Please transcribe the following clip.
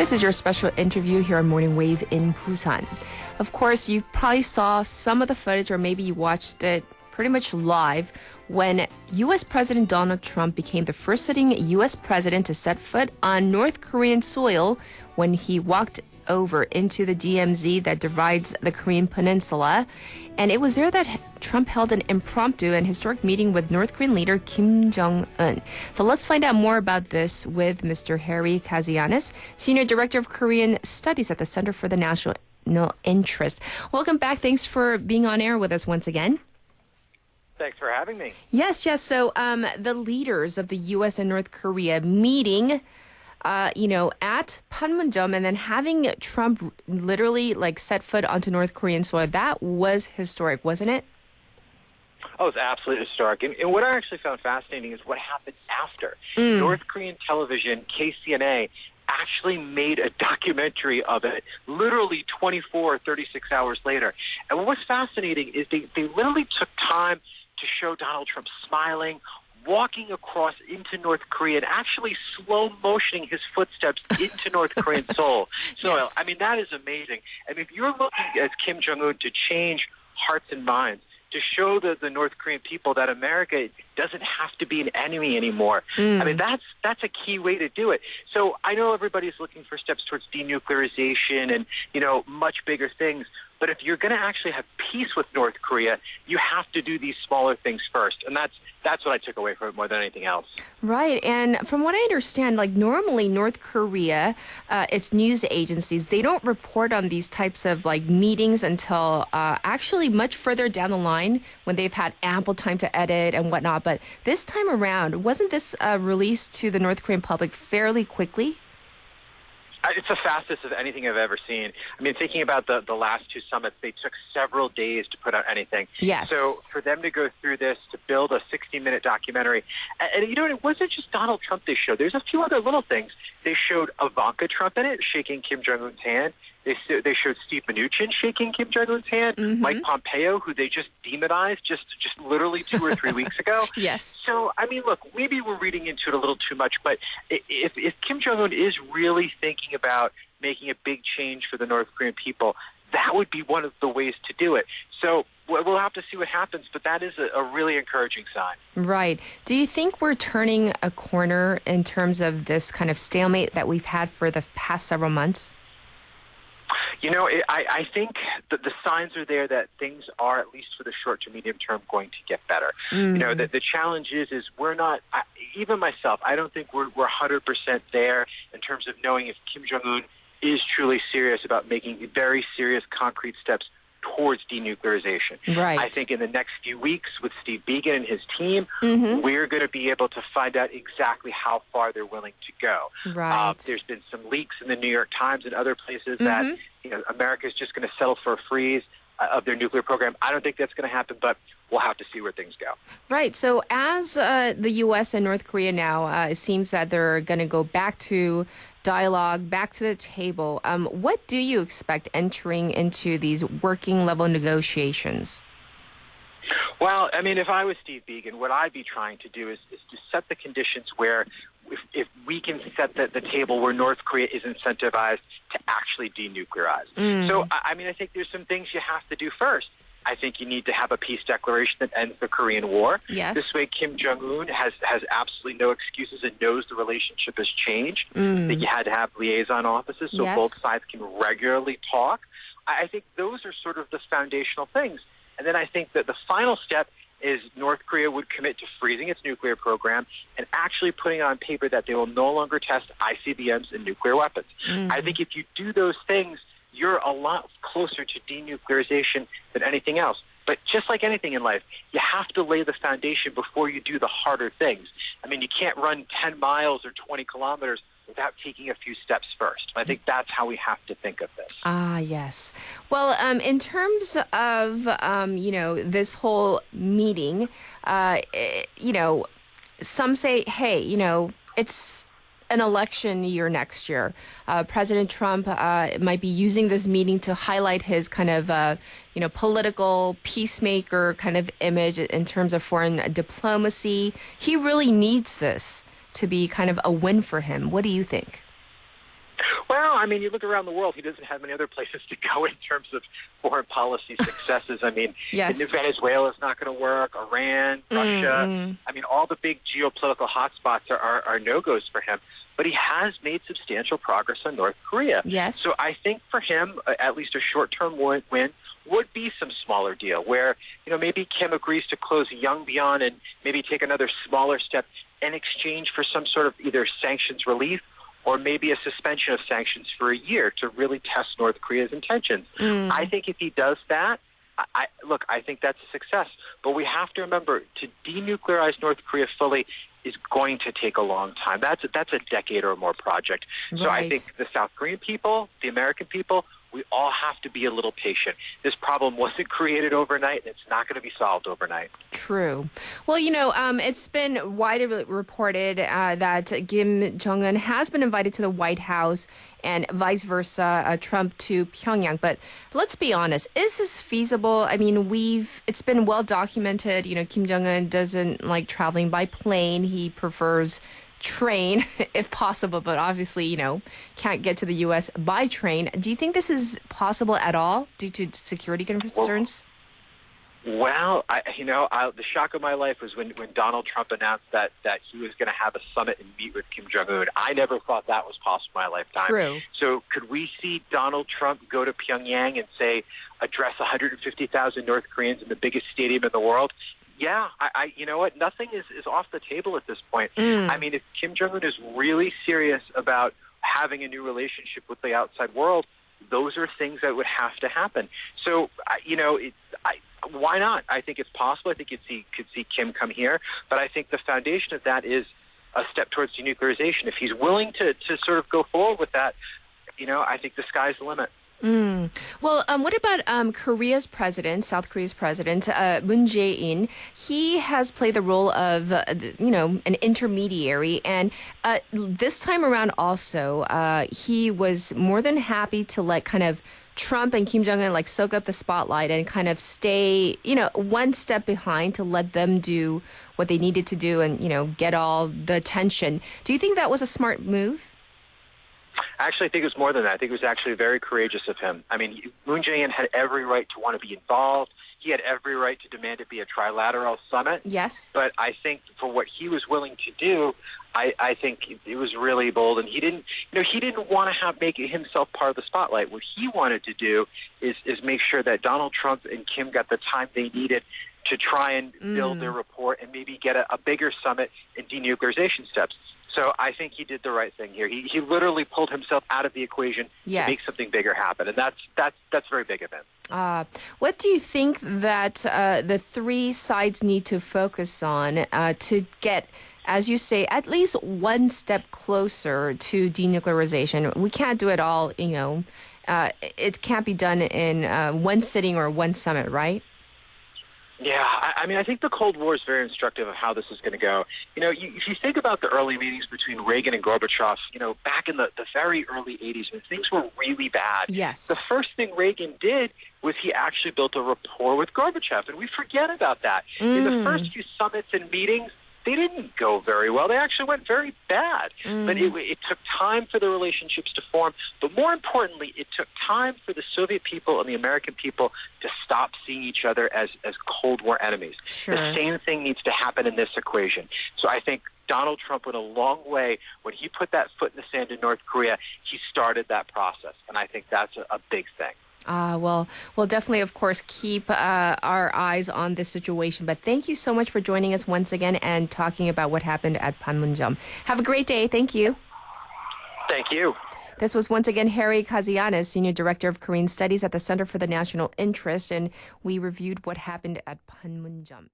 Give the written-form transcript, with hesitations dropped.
This is your special interview here on Morning Wave in Busan. Of course, you probably saw some of the footage, or maybe you watched it pretty much live when U.S. President Donald Trump became the first sitting U.S. president to set foot on North Korean soil when he walked over into the DMZ that divides the Korean peninsula. And it was there that Trump held an impromptu and historic meeting with North Korean leader Kim Jong-un. So let's find out more about this with Mr. Harry Kazianis, Senior Director of Korean Studies at the Center for the National Interest. Welcome back. Thanks for being on air with us once again. Thanks for having me. Yes. So the leaders of the U.S. and North Korea meeting at Panmunjom, and then having Trump literally set foot onto North Korean soil, that was historic, wasn't it? Oh, it's absolutely historic. And what I actually found fascinating is what happened after. North Korean television, KCNA, actually made a documentary of it literally 24 or 36 hours later. And what was fascinating is they literally took time to show Donald Trump smiling, walking across into North Korea, and actually slow motioning his footsteps into North Korean soil. Yes. I mean, that is amazing. I mean, if you're looking as Kim Jong-un to change hearts and minds, to show the North Korean people that America doesn't have to be an enemy anymore. I mean, that's a key way to do it. So I know everybody's looking for steps towards denuclearization and, much bigger things. But if you're going to actually have peace with North Korea, you have to do these smaller things first. And that's what I took away from it more than anything else. Right. And from what I understand, normally North Korea, its news agencies, they don't report on these types of meetings until actually much further down the line when they've had ample time to edit and whatnot. But this time around, wasn't this released to the North Korean public fairly quickly? It's the fastest of anything I've ever seen. I mean, thinking about the last two summits, they took several days to put out anything. Yes. So for them to go through this, to build a 60-minute documentary, and it wasn't just Donald Trump they showed. There's a few other little things. They showed Ivanka Trump in it, shaking Kim Jong-un's hand. They showed Steve Mnuchin shaking Kim Jong-un's hand. Mike Pompeo, who they just demonized just literally 2 or 3 weeks ago. Yes. So, I mean, look, maybe we're reading into it a little too much, but if Kim Jong-un is really thinking about making a big change for the North Korean people, that would be one of the ways to do it. So we'll have to see what happens, but that is a really encouraging sign. Right. Do you think we're turning a corner in terms of this kind of stalemate that we've had for the past several months? I think that the signs are there that things are, at least for the short to medium term, going to get better. The challenge is we're not, even myself, I don't think we're 100% there in terms of knowing if Kim Jong-un is truly serious about making very serious concrete steps towards denuclearization. Right. I think in the next few weeks with Steve Biegun and his team, we're going to be able to find out exactly how far they're willing to go. Right. There's been some leaks in the New York Times and other places that America is just going to settle for a freeze of their nuclear program. I don't think that's going to happen, but we'll have to see where things go. Right. So as the U.S. and North Korea now, it seems that they're going to go back to dialogue, back to the table. What do you expect entering into these working level negotiations? Well, I mean, if I was Steve Biegun, what I'd be trying to do is to set the conditions where if we can set the table where North Korea is incentivized to actually denuclearize. So, I mean, I think there's some things you have to do first. I think you need to have a peace declaration that ends the Korean War. Yes. This way, Kim Jong-un has absolutely no excuses and knows the relationship has changed. I think you had to have liaison offices so both sides can regularly talk. I think those are sort of the foundational things. And then I think that the final step is North Korea would commit to freezing its nuclear program and actually putting on paper that they will no longer test ICBMs and nuclear weapons. I think if you do those things, you're a lot closer to denuclearization than anything else. But just like anything in life, you have to lay the foundation before you do the harder things. I mean, you can't run 10 miles or 20 kilometers without taking a few steps first. I think that's how we have to think of this. Ah, yes. Well, in terms of, this whole meeting, some say, hey, it's an election year next year. President Trump might be using this meeting to highlight his kind of, political peacemaker kind of image in terms of foreign diplomacy. He really needs this to be kind of a win for him. What do you think? Well, I mean, you look around the world, he doesn't have many other places to go in terms of foreign policy successes. I mean, Venezuela's not going to work, Iran, Russia. I mean, all the big geopolitical hotspots are no-goes for him. But he has made substantial progress on North Korea. Yes. So I think for him, at least a short-term win would be some smaller deal where, maybe Kim agrees to close Yongbyon and maybe take another smaller step in exchange for some sort of either sanctions relief or maybe a suspension of sanctions for a year to really test North Korea's intentions. I think if he does that, I think that's a success. But we have to remember, to denuclearize North Korea fully is going to take a long time. That's a decade or more project. So I think the South Korean people, the American people, we all have to be a little patient. This problem wasn't created overnight, and it's not going to be solved overnight. True. Well, it's been widely reported that Kim Jong-un has been invited to the White House and vice versa, Trump to Pyongyang. But let's be honest, is this feasible? I mean, it's been well documented, Kim Jong-un doesn't like traveling by plane. He prefers train if possible, but obviously, can't get to the U.S. by train. Do you think this is possible at all due to security concerns? Well, the shock of my life was when Donald Trump announced that he was going to have a summit and meet with Kim Jong-un. I never thought that was possible in my lifetime. True. So could we see Donald Trump go to Pyongyang and address 150,000 North Koreans in the biggest stadium in the world? Yeah, you know what? Nothing is off the table at this point. I mean, if Kim Jong-un is really serious about having a new relationship with the outside world, those are things that would have to happen. So, why not? I think it's possible. I think you could see Kim come here. But I think the foundation of that is a step towards denuclearization. If he's willing to sort of go forward with that, I think the sky's the limit. Well, what about Korea's president, South Korea's president, Moon Jae-in? He has played the role of, an intermediary. And this time around also, he was more than happy to let kind of Trump and Kim Jong-un soak up the spotlight and kind of stay, one step behind to let them do what they needed to do and, get all the attention. Do you think that was a smart move? Actually, I think it was more than that. I think it was actually very courageous of him. I mean, Moon Jae-in had every right to want to be involved. He had every right to demand it be a trilateral summit. Yes. But I think for what he was willing to do, I think it was really bold. And he didn't want to make himself part of the spotlight. What he wanted to do is make sure that Donald Trump and Kim got the time they needed to try and build their rapport and maybe get a bigger summit in denuclearization steps. So I think he did the right thing here. He literally pulled himself out of the equation to make something bigger happen, and that's very big of him. What do you think that the three sides need to focus on to get, as you say, at least one step closer to denuclearization? We can't do it all, it can't be done in one sitting or one summit, right? Yeah, I mean, I think the Cold War is very instructive of how this is going to go. If you think about the early meetings between Reagan and Gorbachev, back in the very early 80s when things were really bad, yes, the first thing Reagan did was he actually built a rapport with Gorbachev, and we forget about that. In the first few summits and meetings, they didn't go very well. They actually went very bad. But it took time for the relationships to form. But more importantly, it took time for the Soviet people and the American people to stop seeing each other as Cold War enemies. Sure. The same thing needs to happen in this equation. So I think Donald Trump went a long way. When he put that foot in the sand in North Korea, he started that process. And I think that's a big thing. Well, we'll definitely, of course, keep our eyes on this situation. But thank you so much for joining us once again and talking about what happened at Panmunjom. Have a great day. Thank you. Thank you. This was once again Harry Kazianis, Senior Director of Korean Studies at the Center for the National Interest, and we reviewed what happened at Panmunjom.